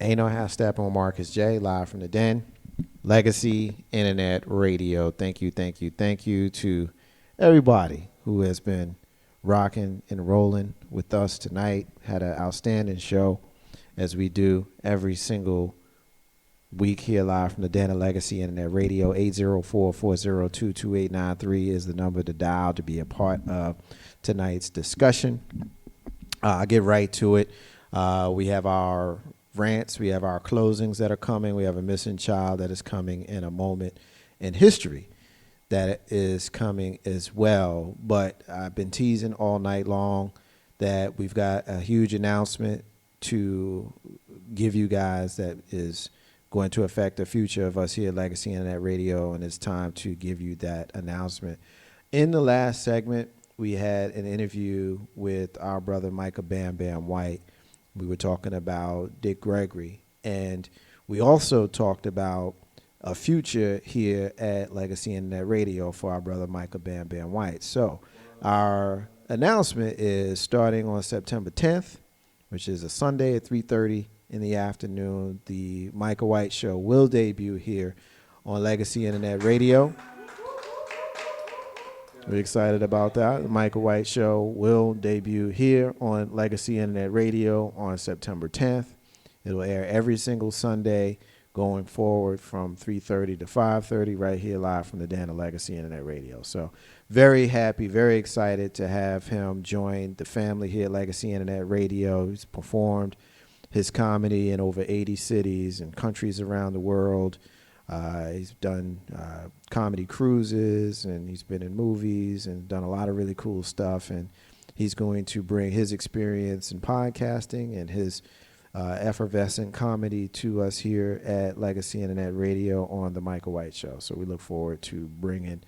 Ain't no half stepping with Marcus J. Live from the Den. Legacy Internet Radio. Thank you, thank you, thank you to everybody who has been rocking and rolling with us tonight. Had an outstanding show, as we do every single week here live from the Den of Legacy Internet Radio. 804-402-2893 is the number to dial to be a part of tonight's discussion. I'll get right to it. We have our rants. We have our closings that are coming. We have a missing child that is coming in a moment in history that is coming as well. But I've been teasing all night long that we've got a huge announcement to give you guys that is going to affect the future of us here at Legacy Internet Radio, and it's time to give you that announcement. In the last segment, we had an interview with our brother Micah Bam Bam White. We were talking about Dick Gregory, and we also talked about a future here at Legacy Internet Radio for our brother Micah Bam Bam White. So our announcement is starting on September 10th, which is a Sunday at 3:30 in the afternoon. The Micah White Show will debut here on Legacy Internet Radio. We're excited about that. The Micah White Show will debut here on Legacy Internet Radio on September 10th. It'll air every single Sunday going forward from 3:30 to 5:30 right here live from the Den of Legacy Internet Radio. So very happy, very excited to have him join the family here at Legacy Internet Radio. He's performed his comedy in over 80 cities and countries around the world. He's done comedy cruises, and he's been in movies and done a lot of really cool stuff. And he's going to bring his experience in podcasting and his effervescent comedy to us here at Legacy Internet Radio on the Micah White Show. So we look forward to bringing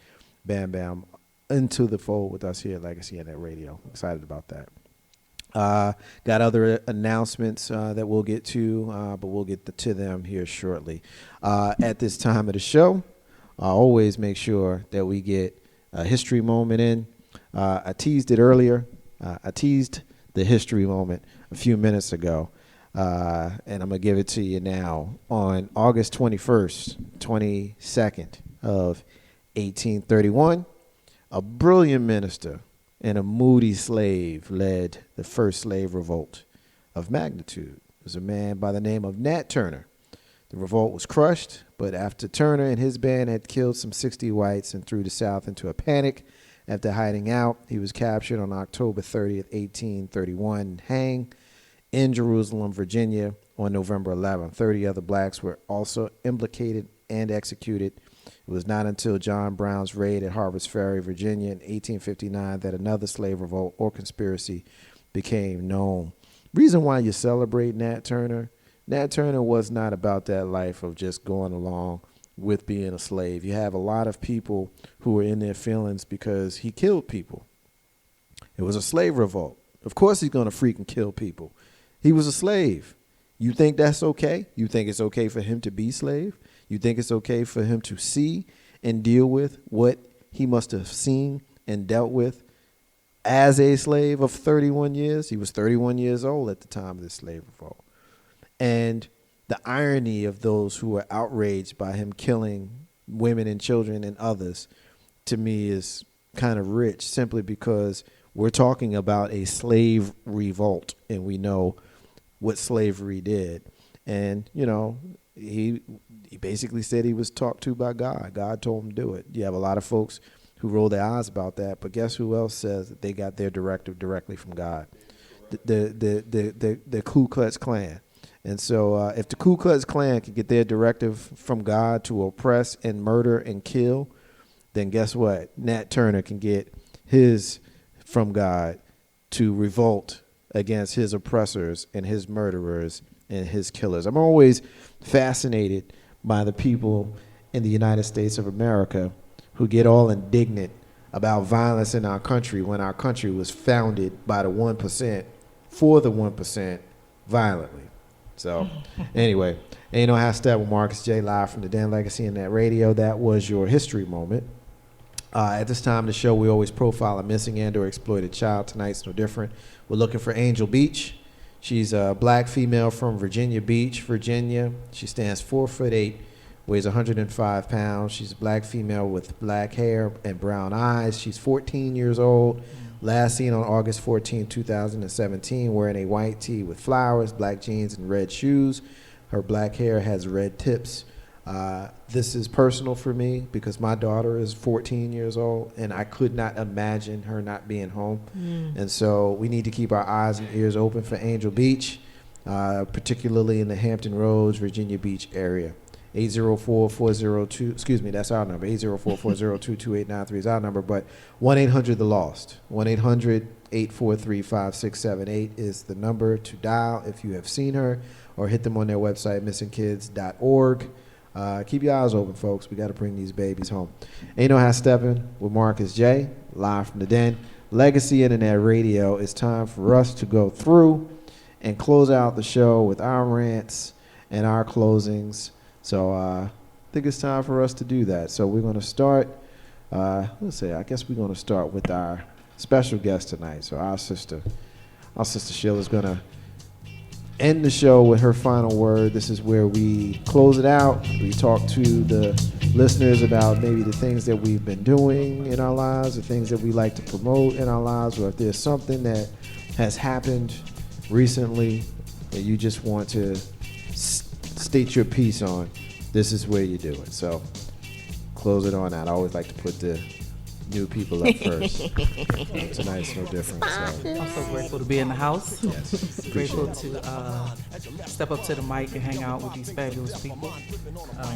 Bam Bam into the fold with us here at Legacy Internet Radio. Excited about that. Got other announcements that we'll get to, but we'll get to them here shortly. At this time of the show, I always make sure that we get a history moment in. I teased it earlier. I teased the history moment a few minutes ago, and I'm going to give it to you now. On August 21st, 22nd of 1831, a brilliant minister and a moody slave led the first slave revolt of magnitude. It was a man by the name of Nat Turner. The revolt was crushed, but after Turner and his band had killed some 60 whites and threw the South into a panic, after hiding out, he was captured on October 30th, 1831, and hanged in Jerusalem, Virginia on November 11th. 30 other blacks were also implicated and executed. It was not until John Brown's raid at Harper's Ferry, Virginia in 1859 that another slave revolt or conspiracy became known. Reason why you celebrate Nat Turner was not about that life of just going along with being a slave. You have a lot of people who are in their feelings because he killed people. It was a slave revolt. Of course he's going to freaking kill people. He was a slave. You think that's okay? You think it's okay for him to be slave? You think it's okay for him to see and deal with what he must have seen and dealt with as a slave of 31 years? He was 31 years old at the time of this slave revolt. And the irony of those who were outraged by him killing women and children and others, to me, is kind of rich, simply because we're talking about a slave revolt, and we know what slavery did. And, you know, he basically said he was talked to by God. God told him to do it. You have a lot of folks who roll their eyes about that, but guess who else says that they got their directive directly from God? The Ku Klux Klan. And so if the Ku Klux Klan can get their directive from God to oppress and murder and kill, then guess what? Nat Turner can get his from God to revolt against his oppressors and his murderers and his killers. I'm always fascinated by the people in the United States of America who get all indignant about violence in our country when our country was founded by the 1% for the 1% violently. So anyway, ain't no half step with Marcus J. live from the Den Legacy Internet Radio. That was your history moment. At this time of the show, we always profile a missing and or exploited child. Tonight's no different. We're looking for Angel Beach. She's a black female from Virginia Beach, Virginia. She stands 4'8", weighs 105 pounds. She's a black female with black hair and brown eyes. She's 14 years old. Last seen on August 14, 2017, wearing a white tee with flowers, black jeans, and red shoes. Her black hair has red tips. This is personal for me because my daughter is 14 years old, and I could not imagine her not being home. And so we need to keep our eyes and ears open for Angel Beach, particularly in the Hampton Roads, Virginia Beach area. 804-402, excuse me, that's our number. 804-402-2893 is our number, but 1-800-THE-LOST. 1-800-843-5678 is the number to dial if you have seen her, or hit them on their website, missingkids.org. Keep your eyes open, folks. We got to bring these babies home. Ain't No Half Stepping with Marcus J, live from the den. Legacy Internet Radio. It's time for us to go through and close out the show with our rants and our closings. So I think it's time for us to do that. So we're going to start, I guess we're going to start with our special guest tonight. So our sister Sheila's going to end the show with her final word. This is where we close it out. We talk to the listeners about maybe the things that we've been doing in our lives, the things that we like to promote in our lives, or if there's something that has happened recently that you just want to state your piece on. This is where you do it. So close it on out. I always like to put the new people up first. Tonight's no different. So. I'm so grateful to be in the house. Yes, Grateful to step up to the mic and hang out with these fabulous people.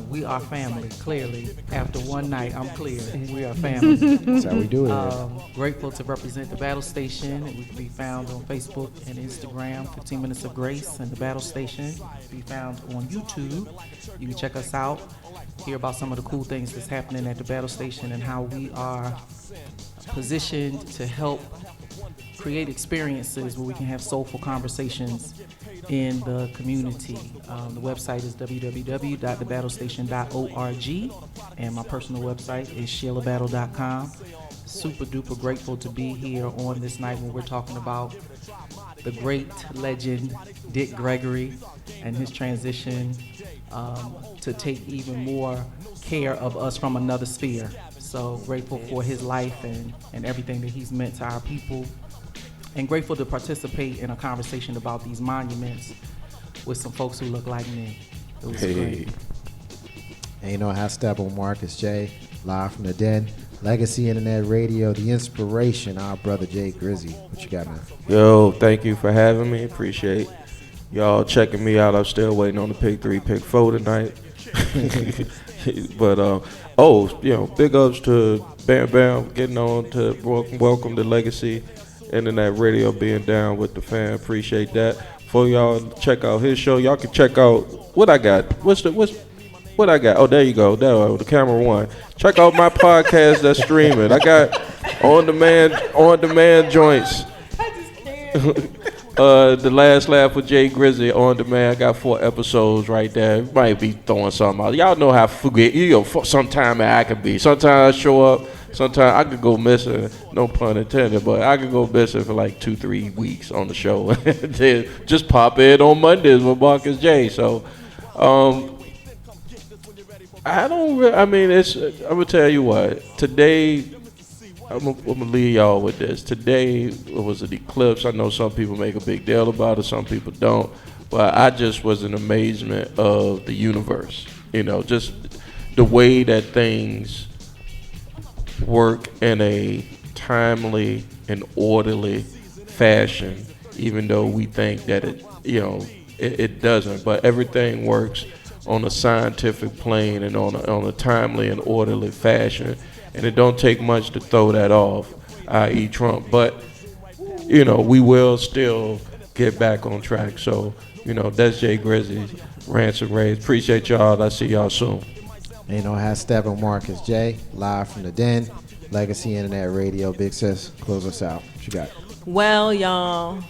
We are family, clearly. After one night, I'm clear. We are family. That's how we do it. Grateful to represent the Battle Station. We can be found on Facebook and Instagram, 15 Minutes of Grace and the Battle Station. Be found on YouTube. You can check us out, hear about some of the cool things that's happening at the Battle Station and how we are positioned to help create experiences where we can have soulful conversations in the community. The website is www.thebattlestation.org, and my personal website is sheilabattle.com. Super duper grateful to be here on this night when we're talking about the great legend Dick Gregory and his transition to take even more care of us from another sphere. So grateful for his life and everything that he's meant to our people, and grateful to participate in a conversation about these monuments with some folks who look like me. It was great. Ain't No Half Step on Marcus J, live from the den. Legacy Internet Radio, the inspiration, our brother Jay Grizzy. What you got, man? Yo, thank you for having me. Appreciate y'all checking me out. I'm still waiting on the pick 3, pick 4 tonight. But big ups to Bam Bam getting on to welcome to Legacy Internet Radio, being down with the fam. Appreciate that. For y'all check out his show, y'all can check out what I got. What I got? Oh, there you go. There, the camera one. Check out my podcast that's streaming. I got on demand joints. I just can't. The Last Laugh with Jay Grizzy on demand. I got 4 episodes right there. Might be throwing something out. Y'all know how sometime I can be. Sometimes I show up. Sometimes I could go missing. No pun intended, but I could go missing for like 2-3 weeks on the show. Then just pop in on Mondays with Marcus J. So, I'm gonna tell you what. Today, I'm gonna leave y'all with this. Today it was an eclipse. I know some people make a big deal about it, some people don't. But I just was in amazement of the universe. Just the way that things work in a timely and orderly fashion, even though we think that it doesn't. But everything works on a scientific plane and on a timely and orderly fashion, and it don't take much to throw that off, i.e. Trump. But we will still get back on track. So that's Jay Grizzy, Rants and Raves. Appreciate y'all. I'll see y'all soon. Ain't No Half Step on Marcus J, live from the den. Legacy Internet Radio. Big sis, close us out. What you got? Well, y'all,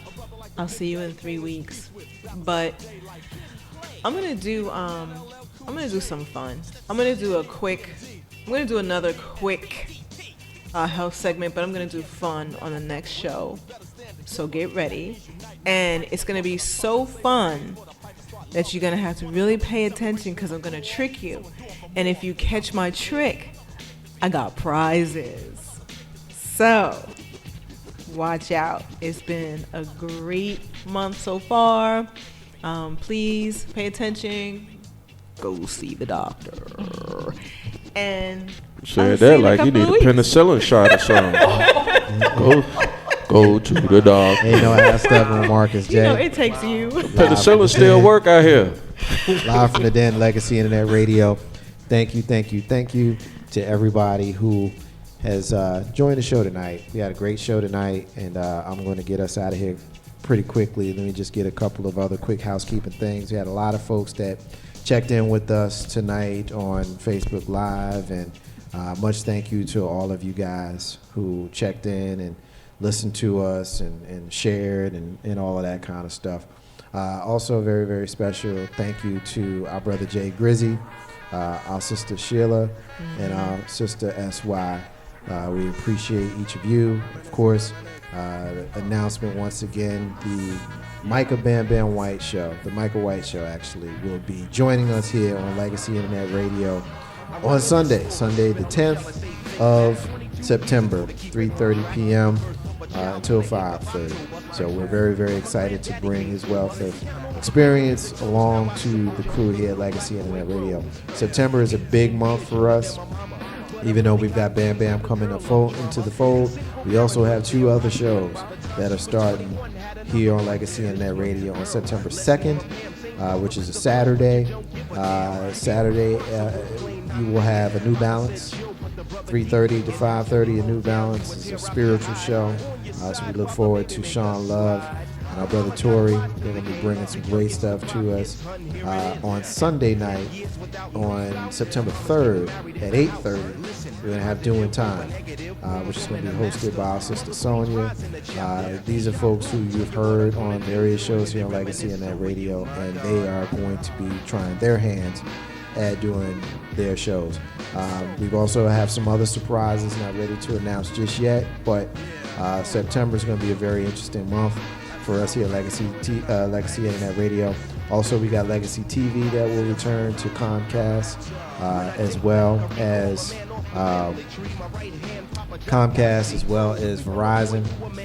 I'll see you in 3 weeks, but I'm gonna do some fun. I'm gonna do another quick health segment, but I'm gonna do fun on the next show. So get ready. And it's going to be so fun that you're going to have to really pay attention because I'm going to trick you. And if you catch my trick, I got prizes. So, watch out. It's been a great month so far. Please pay attention. Go see the doctor. And said that like you need a penicillin shot or something. Go to the doctor. Ain't no ass stuff on Marcus J. You know, it takes you. Penicillin still work out here. Live from the Den, Legacy Internet Radio. Thank you to everybody who has joined the show tonight. We had a great show tonight, and I'm going to get us out of here pretty quickly. Let me just get a couple of other quick housekeeping things. We had a lot of folks that checked in with us tonight on Facebook Live, and much thank you to all of you guys who checked in and listened to us and shared and all of that kind of stuff. Also, very, very special thank you to our brother Jay Grizzy, our sister Sheila, and our sister S.Y. We appreciate each of you. Of course, announcement once again, the Micah Bam Bam White Show, the Michael White Show actually, will be joining us here on Legacy Internet Radio on Sunday the 10th of September, 3:30 p.m. Until 5:30. So we're very, very excited to bring his wealth of experience along to the crew here at Legacy Internet Radio. September is a big month for us. Even though we've got Bam Bam coming into the fold, we also have two other shows that are starting here on Legacy Internet Radio on September 2nd, which is a Saturday. You will have a New Balance, 3:30 to 5:30. A New Balance is a spiritual show. So we look forward to Sean Love and our brother Tori. They're going to be bringing some great stuff to us. On Sunday night, on September 3rd at 8:30, we're going to have Doing Time, which is going to be hosted by our sister Sonia. These are folks who you've heard on various shows here on Legacy Internet Radio, and they are going to be trying their hands at doing their shows. We also have some other surprises not ready to announce just yet, but September is going to be a very interesting month for us here at Legacy Internet Radio. Also, we got Legacy TV that will return to Comcast, as well as Verizon.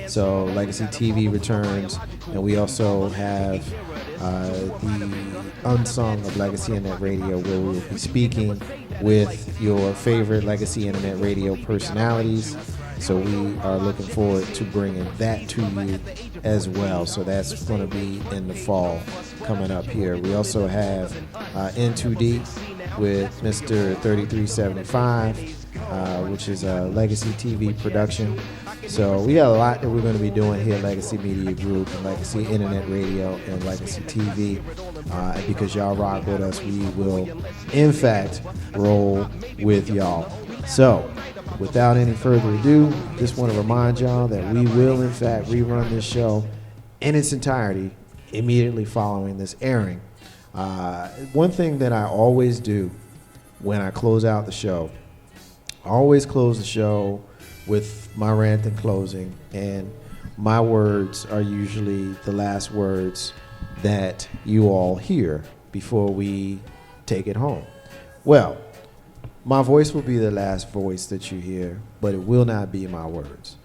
So Legacy TV returns, and we also have the Unsung of Legacy Internet Radio, where we will be speaking with your favorite Legacy Internet Radio personalities. So we are looking forward to bringing that to you as well. So that's going to be in the fall coming up here. We also have N2D with Mr. 3375, which is a Legacy TV production. So we got a lot that we're going to be doing here at Legacy Media Group and Legacy Internet Radio and Legacy TV. Because y'all rock with us, we will, in fact, roll with y'all. So, without any further ado, just want to remind y'all that we will, in fact, rerun this show in its entirety immediately following this airing. One thing that I always do when I close out the show, I always close the show with my rant and closing, and my words are usually the last words that you all hear before we take it home. Well, my voice will be the last voice that you hear, but it will not be my words.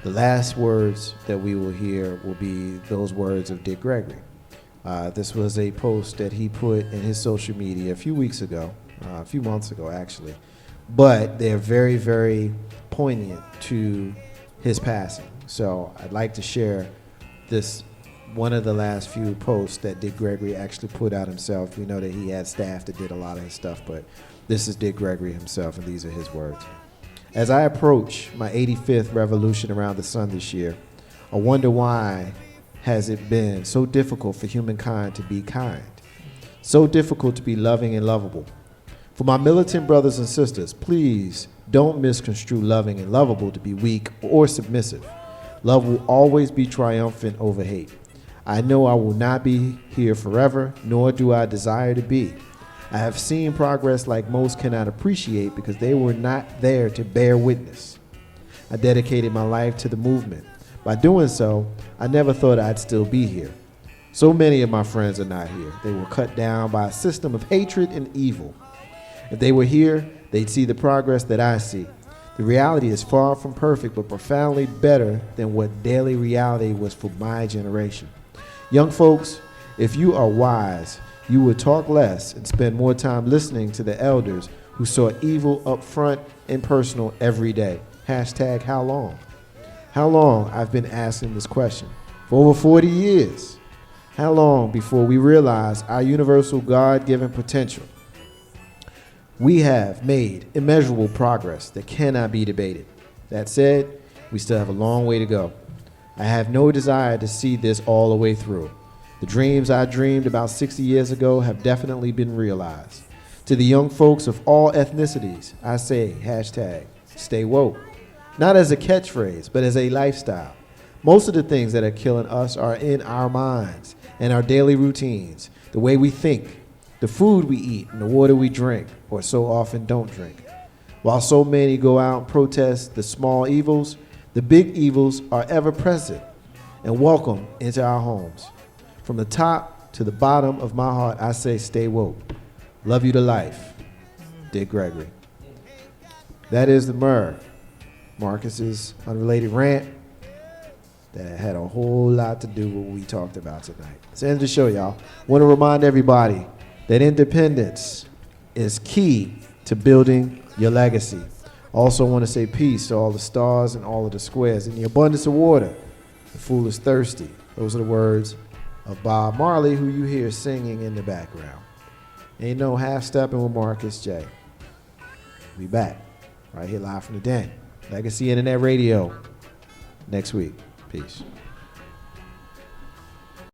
The last words that we will hear will be those words of Dick Gregory. This was a post that he put in his social media a few weeks ago, a few months ago actually, but they're very, very poignant to his passing. So I'd like to share this, one of the last few posts that Dick Gregory actually put out himself. We know that he had staff that did a lot of his stuff, but this is Dick Gregory himself, and these are his words. As I approach my 85th revolution around the sun this year, I wonder why has it been so difficult for humankind to be kind, so difficult to be loving and lovable. For my militant brothers and sisters, please don't misconstrue loving and lovable to be weak or submissive. Love will always be triumphant over hate. I know I will not be here forever, nor do I desire to be. I have seen progress like most cannot appreciate because they were not there to bear witness. I dedicated my life to the movement. By doing so, I never thought I'd still be here. So many of my friends are not here. They were cut down by a system of hatred and evil. If they were here, they'd see the progress that I see. The reality is far from perfect, but profoundly better than what daily reality was for my generation. Young folks, if you are wise, you would talk less and spend more time listening to the elders who saw evil up front and personal every day. Hashtag how long? How long I've been asking this question? For over 40 years. How long before we realize our universal God-given potential? We have made immeasurable progress that cannot be debated. That said, we still have a long way to go. I have no desire to see this all the way through. The dreams I dreamed about 60 years ago have definitely been realized. To the young folks of all ethnicities, I say hashtag stay woke. Not as a catchphrase, but as a lifestyle. Most of the things that are killing us are in our minds and our daily routines, the way we think, the food we eat, and the water we drink, or so often don't drink. While so many go out and protest the small evils, the big evils are ever present and welcome into our homes. From the top to the bottom of my heart, I say stay woke. Love you to life. Dick Gregory. That is the Marcus's unrelated rant that had a whole lot to do with what we talked about tonight. It's the end of the show, y'all. Want to remind everybody that independence is key to building your legacy. Also want to say peace to all the stars and all of the squares. In the abundance of water, the fool is thirsty. Those are the words of Bob Marley, who you hear singing in the background. Ain't no half-stepping with Marcus J. We back right here live from the den. Legacy Internet Radio next week. Peace.